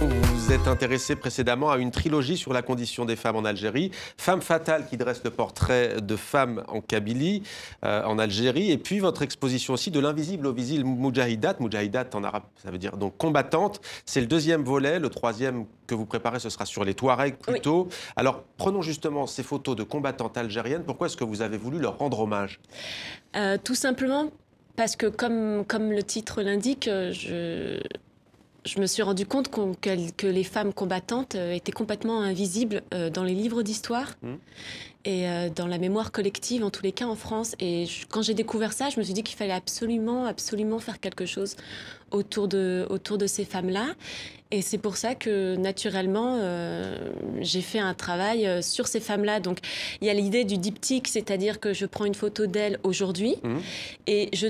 Vous vous êtes intéressé précédemment à une trilogie sur la condition des femmes en Algérie. Femme fatale qui dresse le portrait de femmes en Kabylie, en Algérie. Et puis votre exposition aussi de l'invisible au visible, Moujahidat. Moujahidat en arabe, ça veut dire donc combattante. C'est le deuxième volet. Le troisième que vous préparez, ce sera sur les Touaregs plutôt. Oui. Alors prenons justement ces photos de combattantes algériennes. Pourquoi est-ce que vous avez voulu leur rendre hommage? Tout simplement parce que comme le titre l'indique, je me suis rendu compte que les femmes combattantes étaient complètement invisibles dans les livres d'histoire et dans la mémoire collective, en tous les cas en France. Et quand j'ai découvert ça, je me suis dit qu'il fallait absolument faire quelque chose autour de ces femmes-là. Et c'est pour ça que, naturellement, j'ai fait un travail sur ces femmes-là. Donc, il y a l'idée du diptyque, c'est-à-dire que je prends une photo d'elles aujourd'hui et je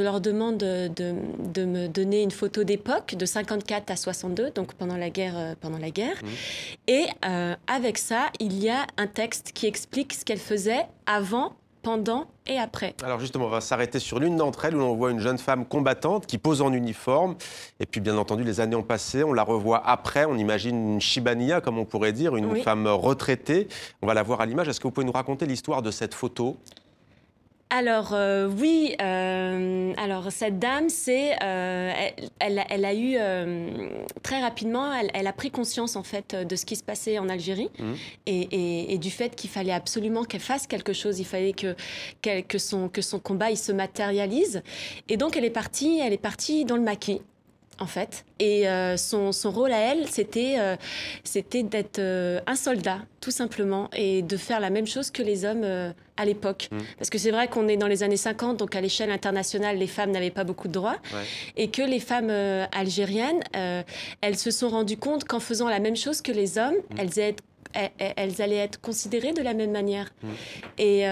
leur demande de me donner une photo d'époque, de 54 à 62, donc pendant la guerre. Et avec ça, il y a un texte qui explique ce qu'elles faisaient avant, pendant et après. Alors justement, on va s'arrêter sur l'une d'entre elles où on voit une jeune femme combattante qui pose en uniforme. Et puis bien entendu, les années ont passé, on la revoit après. On imagine une Chibania, comme on pourrait dire, une femme retraitée. On va la voir à l'image. Est-ce que vous pouvez nous raconter l'histoire de cette photo ? Alors oui, alors cette dame, elle a eu très rapidement, elle a pris conscience en fait de ce qui se passait en Algérie et du fait qu'il fallait absolument qu'elle fasse quelque chose. Il fallait que son combat il se matérialise. Et donc elle est partie dans le maquis. En fait, et son rôle à elle, c'était d'être un soldat, tout simplement, et de faire la même chose que les hommes à l'époque. Parce que c'est vrai qu'on est dans les années 50, donc à l'échelle internationale, les femmes n'avaient pas beaucoup de droits, et que les femmes algériennes, elles se sont rendues compte qu'en faisant la même chose que les hommes, elles allaient être considérées de la même manière. Et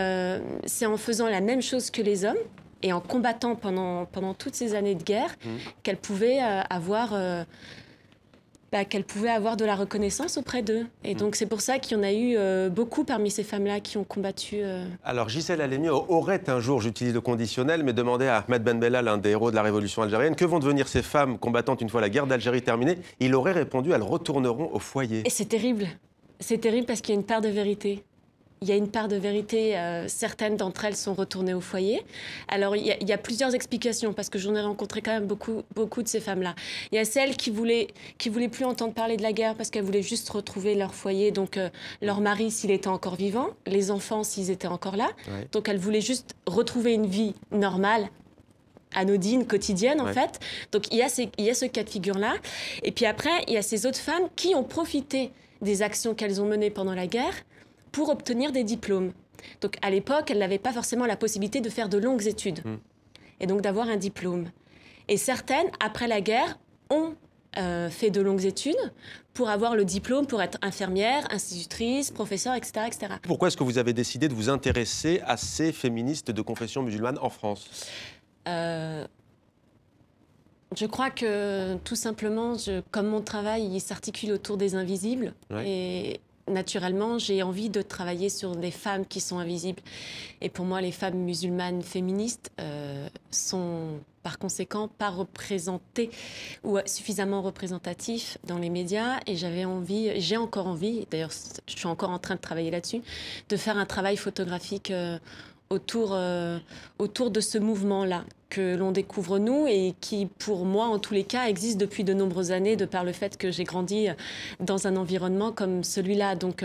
c'est en faisant la même chose que les hommes, et en combattant pendant toutes ces années de guerre, qu'elle pouvait avoir de la reconnaissance auprès d'eux. Et donc c'est pour ça qu'il y en a eu beaucoup parmi ces femmes-là qui ont combattu. Alors Gisèle Halimi aurait un jour, j'utilise le conditionnel, mais demandé à Ahmed Ben Bella, l'un des héros de la révolution algérienne, que vont devenir ces femmes combattantes une fois la guerre d'Algérie terminée. Il aurait répondu, elles retourneront au foyer. Et c'est terrible. C'est terrible parce qu'il y a une part de vérité. Il y a une part de vérité, certaines d'entre elles sont retournées au foyer. Alors, il y a plusieurs explications, parce que j'en ai rencontré quand même beaucoup de ces femmes-là. Il y a celles qui voulaient plus entendre parler de la guerre, parce qu'elles voulaient juste retrouver leur foyer, donc leur mari s'il était encore vivant, les enfants s'ils étaient encore là. Donc, elles voulaient juste retrouver une vie normale, anodine, quotidienne, en fait. Donc, il y a ce cas de figure-là. Et puis après, il y a ces autres femmes qui ont profité des actions qu'elles ont menées pendant la guerre pour obtenir des diplômes. Donc, à l'époque, elles n'avaient pas forcément la possibilité de faire de longues études et donc d'avoir un diplôme. Et certaines, après la guerre, ont fait de longues études pour avoir le diplôme, pour être infirmière, institutrice, professeure, etc., etc. Pourquoi est-ce que vous avez décidé de vous intéresser à ces féministes de confession musulmane en France ? Je crois que, tout simplement, comme mon travail il s'articule autour des invisibles, et naturellement, j'ai envie de travailler sur des femmes qui sont invisibles. Et pour moi, les femmes musulmanes féministes sont, par conséquent, pas représentées ou suffisamment représentatifs dans les médias. Et j'ai encore envie, d'ailleurs, je suis encore en train de travailler là-dessus, de faire un travail photographique autour de ce mouvement-là que l'on découvre nous et qui, pour moi, en tous les cas, existe depuis de nombreuses années de par le fait que j'ai grandi dans un environnement comme celui-là. Donc,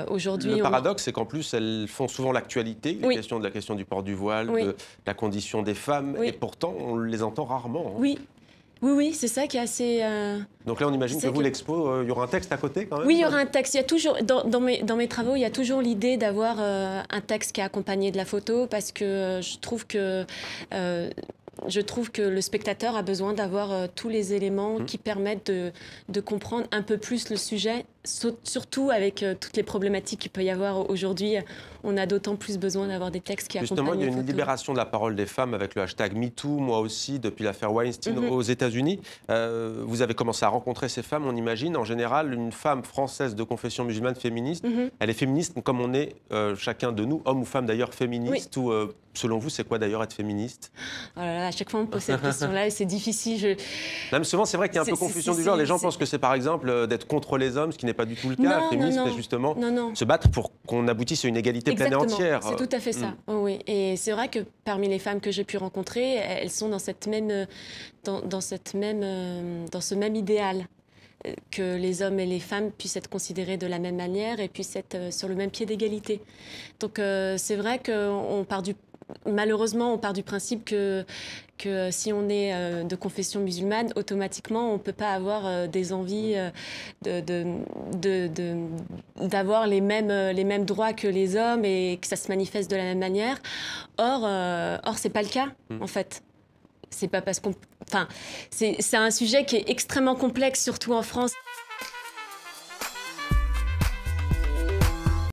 aujourd'hui... Le paradoxe, c'est qu'en plus, elles font souvent l'actualité, la question du port du voile, de la condition des femmes, et pourtant, on les entend rarement. Oui, c'est ça qui est assez... Donc là, on imagine que vous, l'expo, il y aura un texte à côté quand même ? Oui, il y aura un texte. Il y a toujours, dans mes travaux, il y a toujours l'idée d'avoir un texte qui est accompagné de la photo, parce que je trouve que le spectateur a besoin d'avoir tous les éléments qui permettent de comprendre un peu plus le sujet surtout avec toutes les problématiques qu'il peut y avoir aujourd'hui, on a d'autant plus besoin d'avoir des textes qui accompagnent. Justement, il y a une photos. libération de la parole des femmes avec le hashtag MeToo, moi aussi, depuis l'affaire Weinstein aux États-Unis. Vous avez commencé à rencontrer ces femmes, on imagine. En général, une femme française de confession musulmane féministe, elle est féministe comme on est chacun de nous, homme ou femme d'ailleurs féministe. Ou, selon vous, c'est quoi d'ailleurs être féministe? Oh là là, à chaque fois on me pose cette question-là et c'est difficile. Non, mais souvent, c'est vrai qu'il y a un peu confusion du genre. Les gens pensent que c'est par exemple d'être contre les hommes, ce qui n'est pas du tout le cas. Non, Féministe, non, c'est justement non. se battre pour qu'on aboutisse à une égalité pleine et entière. C'est tout à fait ça. Oh, oui. Et c'est vrai que parmi les femmes que j'ai pu rencontrer, elles sont dans cette même, dans ce même idéal, que les hommes et les femmes puissent être considérés de la même manière et puissent être sur le même pied d'égalité. Donc c'est vrai qu'on part malheureusement, on part du principe que si on est de confession musulmane, automatiquement, on ne peut pas avoir des envies d'avoir les mêmes droits que les hommes et que ça se manifeste de la même manière. Or, ce n'est pas le cas, en fait. C'est pas parce qu'on... Enfin, c'est un sujet qui est extrêmement complexe, surtout en France.